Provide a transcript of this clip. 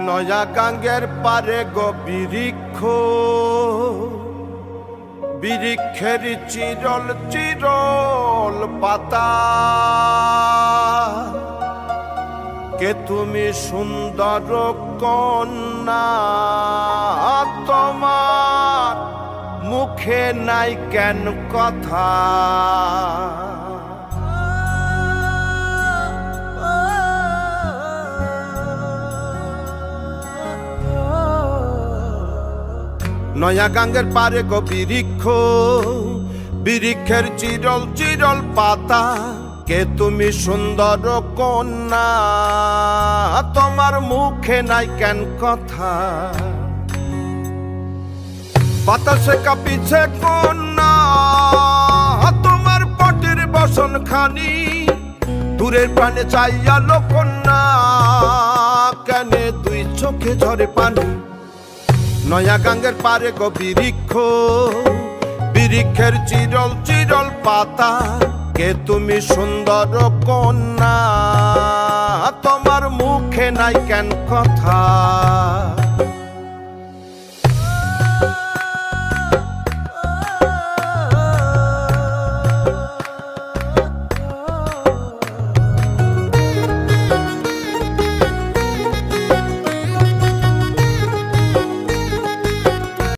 নয়া গাঙ্গের পারে গো বৃক্ষ, বৃক্ষের চিরল চিরল পাতা, কে তুমি সুন্দর কন্যা, তোমার মুখে নাই কেন কথা। নয়া গাঙ্গের পারে গো বৃক্ষ, বৃক্ষের চিরল চিরল পাতা, কে তুমি সুন্দর কন্যা, তোমার মুখে নাই কেন কথা। বাতাসে কাঁপিছে কন্যা, তোমার পটির বসন খানি, দূরের প্রাণে চাইয়ালো কন্যা, কেনে দুই চোখে ঝরে পানি। নয়া গাঙ্গের পারে গো বৃক্ষ, বৃক্ষের চিরল চিরল পাতা, কে তুমি সুন্দর কন্যা, তোমার মুখে নাই কেন কথা।